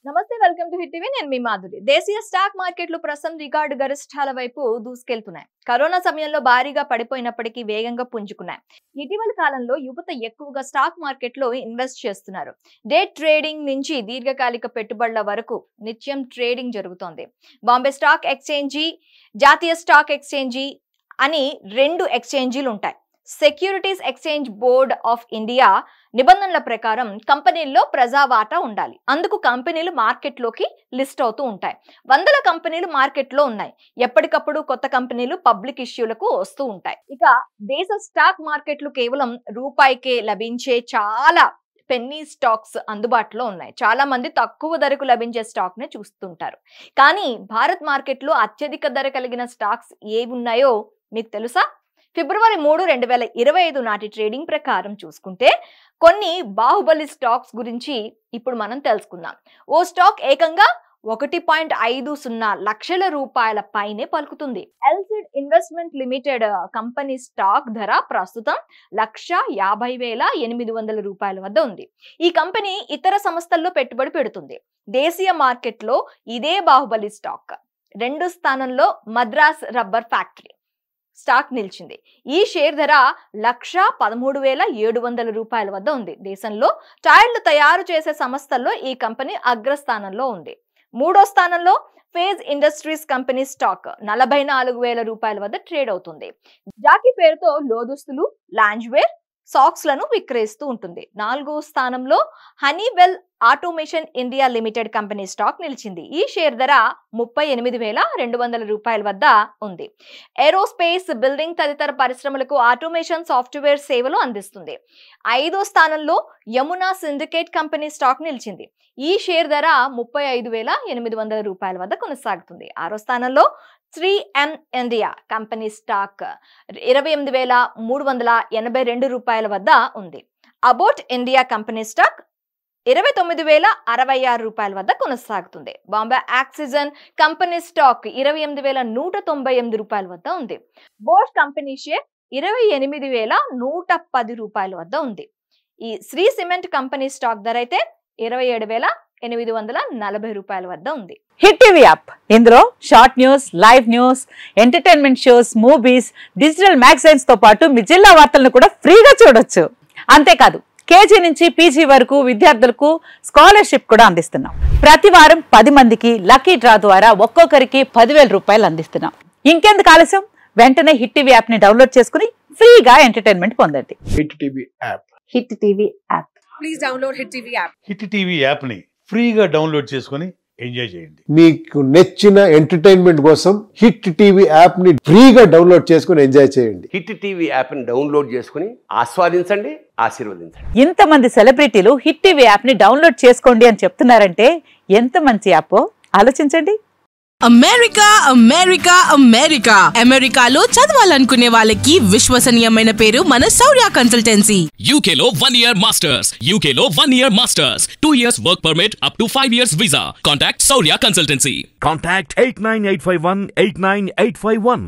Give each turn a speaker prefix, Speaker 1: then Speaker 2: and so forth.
Speaker 1: నమస్తే, welcome to hit TV. నేను మీ మాధురి. దేశీయ స్టాక్ మార్కెట్లు ప్రస్తుతం రికార్డు గరిష్టాల వైపు దూసుకెళ్తున్నాయి. కరోనా సమయంలో భారీగా పడిపోయినప్పటికీ వేగంగా పుంజుకున్నాయి. ఇటీవల కాలంలో యువత ఎక్కువగా స్టాక్ మార్కెట్లో ఇన్వెస్ట్ చేస్తున్నారు. డే ట్రేడింగ్ నుంచి దీర్ఘకాలిక పెట్టుబడుల వరకు నిత్యం ట్రేడింగ్ జరుగుతోంది. బాంబే స్టాక్ ఎక్స్చేంజీ, జాతీయ స్టాక్ ఎక్స్చేంజీ అని 2 ఎక్స్చేంజీలు ఉంటాయి. Securities exchange board of India నిబంధనల ప్రకారం కంపెనీల్లో ప్రజావాటా ఉండాలి. అందుకు కంపెనీలు మార్కెట్లోకి లిస్ట్ అవుతూ ఉంటాయి. వందల కంపెనీలు మార్కెట్లో ఉన్నాయి. ఎప్పటికప్పుడు కొత్త కంపెనీలు పబ్లిక్ ఇష్యూలకు వస్తూ ఉంటాయి. ఇక దేశ స్టాక్ మార్కెట్లు కేవలం రూపాయికే లభించే చాలా పెన్నీ స్టాక్స్ అందుబాటులో ఉన్నాయి. చాలా మంది తక్కువ ధరకు లభించే స్టాక్ ని చూస్తుంటారు. కానీ భారత్ మార్కెట్లో అత్యధిక ధర కలిగిన స్టాక్స్ ఏవి ఉన్నాయో మీకు తెలుసా? ఫిబ్రవరి 3, 2025 నాటి ట్రేడింగ్ ప్రకారం చూసుకుంటే కొన్ని బాహుబలి స్టాక్స్ గురించి ఇప్పుడు మనం తెలుసుకుందాం. ఓ స్టాక్ ఏకంగా 1.50 లక్షల రూపాయల పైనే పలుకుతుంది. ఎల్సిడ్ ఇన్వెస్ట్మెంట్ లిమిటెడ్ కంపెనీ స్టాక్ ధర ప్రస్తుతం 1,50,800 రూపాయల వద్ద ఉంది. ఈ కంపెనీ ఇతర సంస్థల్లో పెట్టుబడి పెడుతుంది. దేశీయ మార్కెట్లో ఇదే బాహుబలి స్టాక్ 2 స్థానంలో మద్రాస్ రబ్బర్ ఫ్యాక్టరీ స్టాక్ నిలిచింది. ఈ షేర్ ధర 1,13,700 రూపాయల వద్ద ఉంది. దేశంలో టైర్లు తయారు చేసే సంస్థల్లో ఈ కంపెనీ అగ్రస్థానంలో ఉంది. 3వ స్థానంలో ఫేజ్ ఇండస్ట్రీస్ కంపెనీ స్టాక్ 44,000 రూపాయల వద్ద ట్రేడ్ అవుతుంది. జాకీ పేరుతో లోదుస్తులు, లాంజ్వేర్, సాక్స్ లను విక్రయిస్తూ ఉంటుంది. 4వ స్థానంలో Honeywell automation India limited company stock నిలిచింది. ఈ షేర్ ధర 38,200 రూపాయల వద్ద ఉంది. ఏరోస్పేస్, బిల్డింగ్ తదితర పరిశ్రమలకు ఆటోమేషన్ సాఫ్ట్వేర్ సేవలు అందిస్తుంది. 5వ స్థానంలో యమునా సిండికేట్ కంపెనీ స్టాక్ నిలిచింది. ఈ షేర్ ధర 35,800 రూపాయల వద్ద కొనసాగుతుంది. 6వ స్థానంలో 3M ఇండియా కంపెనీ స్టాక్ 28,382 రూపాయల వద్ద ఉంది. అబౌట్ ఇండియా కంపెనీ స్టాక్ 29,066 రూపాయల వద్ద కొనసాగుతుంది. బాంబే ఆక్సిజన్ కంపెనీ స్టాక్ 28,198 రూపాయల వద్ద ఉంది. బోష్ కంపెనీ షేర్ 28,110 రూపాయల వద్ద ఉంది. ఈ శ్రీ సిమెంట్ కంపెనీ స్టాక్ ధర అయితే 27,840 రూపాయల వద్ద ఉంది.
Speaker 2: హిట్ టీవీ యాప్, ఇందులో short news, live news, entertainment shows, movies, digital magazines తో పాటు మీ జిల్లా వార్తలను కూడా ఫ్రీగా చూడొచ్చు. అంతేకాదు కేజీ నుంచి పీజీ వరకు విద్యార్థులకు స్కాలర్షిప్ కూడా అందిస్తున్నాం. ప్రతి వారం 10 మందికి లక్కీ డ్రా ద్వారా ఒక్కొక్కరికి 10,000 రూపాయలు అందిస్తున్నాం. ఇంకెందుకు ఆలస్యం, వెంటనే హిట్ టీవీ యాప్ ని డౌన్లోడ్ చేసుకుని ఫ్రీగా ఎంటర్టైన్మెంట్ పొందండి.
Speaker 3: Hit TV app.
Speaker 2: Hit TV app.
Speaker 4: Please download hit TV app.
Speaker 5: Hit TV app ని ఫ్రీగా డౌన్లోడ్ చేసుకుని ఎంజాయ్ చేయండి.
Speaker 3: మీకు నచ్చిన ఎంటర్టైన్మెంట్ కోసం హిట్ టీవీ యాప్ ని ఫ్రీగా డౌన్లోడ్ చేసుకుని ఎంజాయ్ చేయండి.
Speaker 6: హిట్ టీవీ యాప్ ని డౌన్లోడ్ చేసుకుని ఆస్వాదించండి, ఆశీర్వదించండి.
Speaker 2: ఇంతమంది సెలబ్రిటీలు హిట్ టీవీ యాప్ ని డౌన్లోడ్ చేసుకోండి అని చెప్తున్నారంటే ఎంత మంచి యాప్ ఆలోచించండి.
Speaker 4: అమెరికా అమెరికా అమెరికా అమెరికాలో చదవాలనుకునే వాళ్ళకి విశ్వసనీయమైన పేరు మన శౌర్య కన్సల్టెన్సీ.
Speaker 7: UK లో 1 year masters, UK లో 1 year masters, 2 years work permit up to 5 years visa. Contact Saurya Consultancy.
Speaker 8: Contact 89851 89851.